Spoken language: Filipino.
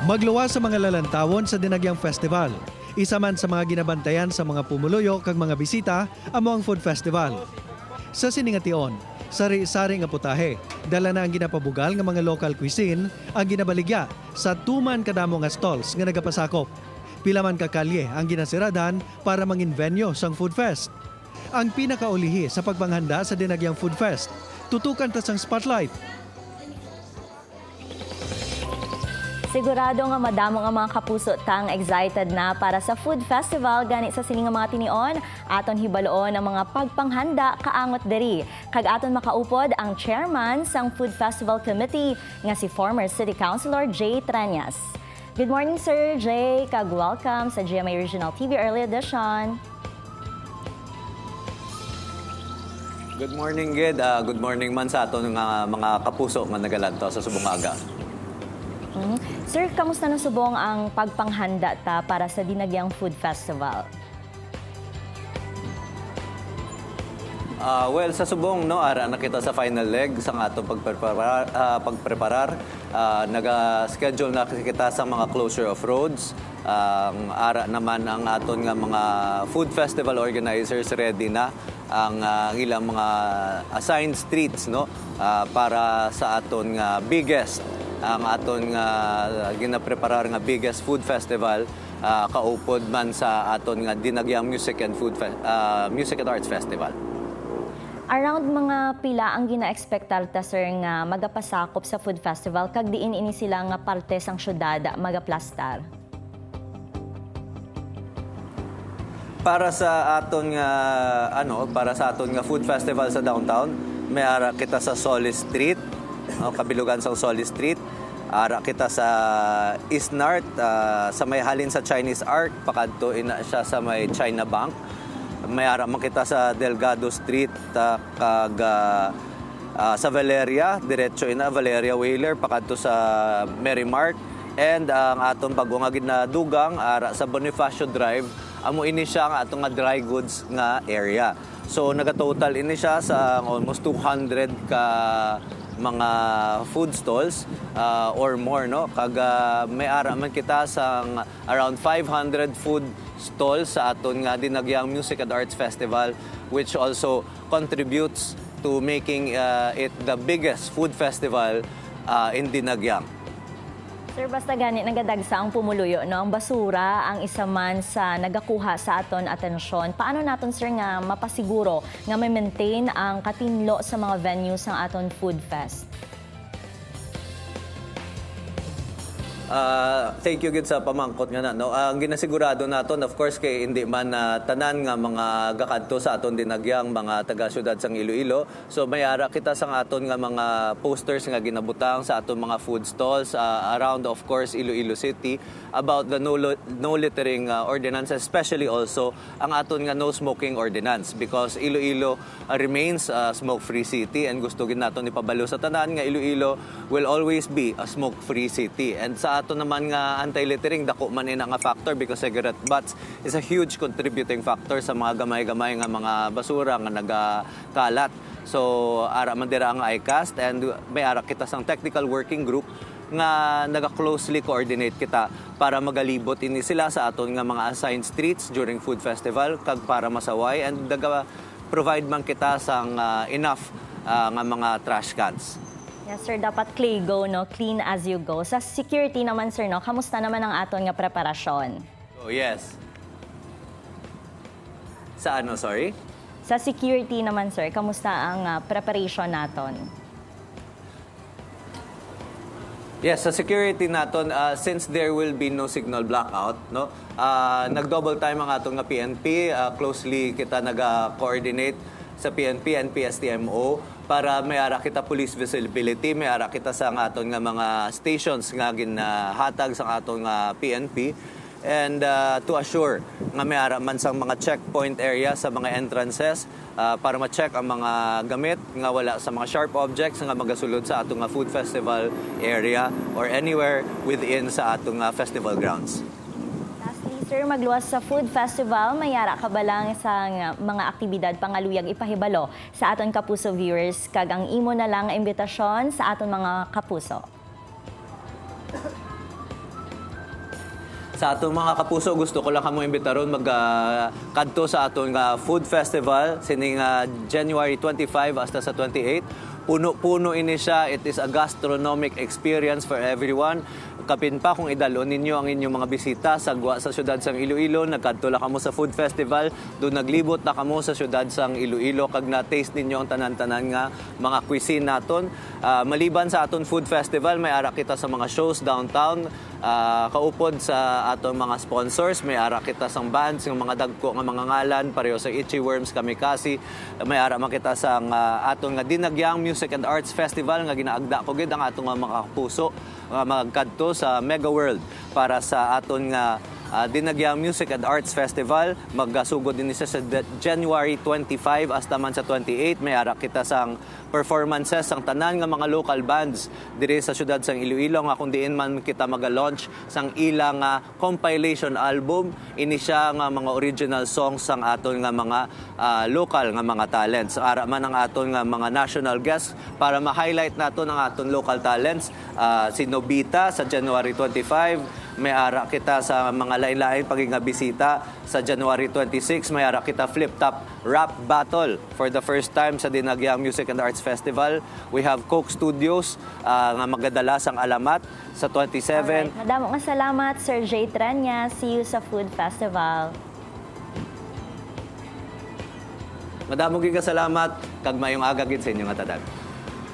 Magluwas sa mga lalantawon sa Dinagyang Festival. Isa man sa mga ginabantayan sa mga pumuluyo kag mga bisita amo ang food festival. Sa Siningation, sari-sari nga putahe, dala na ang ginapabugal nga mga local cuisine ang ginabaligya sa tuman kadamo nga stalls nga nagapasakop. Pila man ka kalye ang ginasiradan para mangin venue sang food fest. Ang pinakaulihi sa pagpanghanda sa Dinagyang Food Fest, tutukan ta sang spotlight. Sigurado nga madamo nga mga kapuso tang excited na para sa food festival gani sa sining nga mga tinion aton hibaloon ang mga pagpanghanda kaangot diri. Kag aton makaupod ang chairman sang Food Festival Committee nga si former City Councilor Jay Treñas. Good morning Sir Jay, kag welcome sa GMA Regional TV Early Edition. Good morning, Gid. Good morning man sa aton nga mga kapuso nga nagalanto sa subong aga. Sir, kamusta na subong ang pagpanghanda ta para sa Dinagyang Food Festival? Well, sa subong, no, ara na kita sa final leg sa atong pagpreparar. Nag-schedule na kita sa mga closure of roads. Ara naman ang aton nga mga food festival organizers ready na ang ilang mga assigned streets, no, para sa aton nga biggest ang aton nga ginapreparar nga biggest food festival kaupod man sa aton nga Dinagyang Music and Arts Festival. Around mga pila ang gina-expectar ta sir nga magapasakop sa food festival kag diin ini sila nga parte sang syudad magaplastar. Para sa aton nga food festival sa downtown, may ara kita sa Solis Street, kabilugan sa Solis Street. Ara kita sa East North, sa may halin sa Chinese Arc, pakadto ina siya sa may China Bank. May ara man kita sa Delgado Street, kag sa Valeria, diretso ina Valeria Whaler, pakadto sa Merrimark. And ang aton bago nga ginadugang ara sa Bonifacio Drive, amo ini siya nga atong nga dry goods nga area. So nagatotal ini siya sa almost 200 ka mga food stalls or more, no, kag may ara man kita sang around 500 food stalls sa aton nga Dinagyang Music and Arts Festival, which also contributes to making it the biggest food festival in Dinagyang. Sir, basta gani nagadagsa ang pumuluyo, no? Ang basura ang isa man sa nagakuha sa aton atensyon. Paano naton sir nga mapasiguro nga may maintain ang katinlo sa mga venues ng aton food fest? Thank you gid sa pamangkot nga na, no. Ang ginasigurado naton of course kay hindi man tanan nga mga gakadto sa aton Dinagyang mga taga-syudad sang Iloilo. So may ara kita sang aton nga mga posters nga ginabutang sa aton mga food stalls around of course Iloilo City about the no littering ordinance, especially also ang aton nga no smoking ordinance, because Iloilo remains a smoke-free city and gusto gid naton ipabalo sa tanan nga Iloilo will always be a smoke-free city. And sa ato naman nga anti-littering, dako man ina nga factor because cigarette butts is a huge contributing factor sa mga gamay-gamay nga mga basura nga nagakalat. So ara man dira ang ICAST, and may ara kita sang technical working group nga naga-closely coordinate kita para magalibot ini sila sa aton nga mga assigned streets during food festival kag para masaway, and provide man kita sang enough nga mga trash cans. Yes sir, dapat clay go, no? Clean as you go. Sa security naman sir, no? Kamusta naman ang aton nga preparasyon? Oh yes. Sa ano, sorry? Sa security naman sir, kamusta ang preparation naton? Yes, sa security naton, since there will be no signal blackout, no, nag-double time ang atong nga PNP, closely kita nag-coordinate sa PNP and PSTMO para may ara kita police visibility, may ara kita sa aton nga mga stations nga ginahatag sa aton nga PNP, and to assure nga may ara man sang mga checkpoint area sa mga entrances para ma-check ang mga gamit nga wala sa mga sharp objects nga magasulod sa atong nga food festival area or anywhere within sa atong festival grounds. Sir, magluwas sa food festival, mayara ka ba lang sa mga aktibidad pangaluyag ipahibalo sa aton kapuso viewers kag ang imo na lang imbitasyon sa aton mga kapuso? Sa atong mga kapuso, gusto ko lang kamo imbitaron kadto sa atong food festival sining January 25 hasta sa 28. Puno-puno ini siya. It is a gastronomic experience for everyone. Kapin pa kung idalon ninyo ang inyong mga bisita sa syudad sang Iloilo, nagkadto la kamo sa food festival, doon naglibot na kamo sa syudad sang Iloilo kag na-taste ninyo ang tanan-tanan nga mga cuisine naton. Maliban sa aton food festival, may ara kita sa mga shows downtown. Kaupod sa aton mga sponsors, may ara kita sang bands, ng mga dagko nga mga ngalan, pareho sa Itchy Worms, Kamikasi. May ara makita sang aton nga Dinagyang Music and Arts Festival nga ginaagda ko gid ang aton nga mga puso nga magkadto sa Mega World para sa aton nga Dinagyang Music and Arts Festival. Maggasugod din siya sa January 25 hasta man sa 28. May ara kita sang performances sang tanan nga mga local bands diri sa syudad sang Iloilo nga kung diin man kita maga-launch sang ilang compilation album. Ini siya nga mga original songs sang aton nga mga local nga mga talents. Ara man ang aton nga mga national guests para ma-highlight naton ang aton local talents. Si Nobita sa January 25. May ara kita sa mga lain-lain paging bisita sa January 26. May ara kita flip-top rap battle for the first time sa Dinagyang Music and Arts Festival. We have Coke Studios nga magadala sang alamat sa 27. Alright. Madamo nga salamat, Sir Jay Trenya. See you sa Food Festival. Madamo gyud ka salamat kag mayong aga gid sa inyong tanan.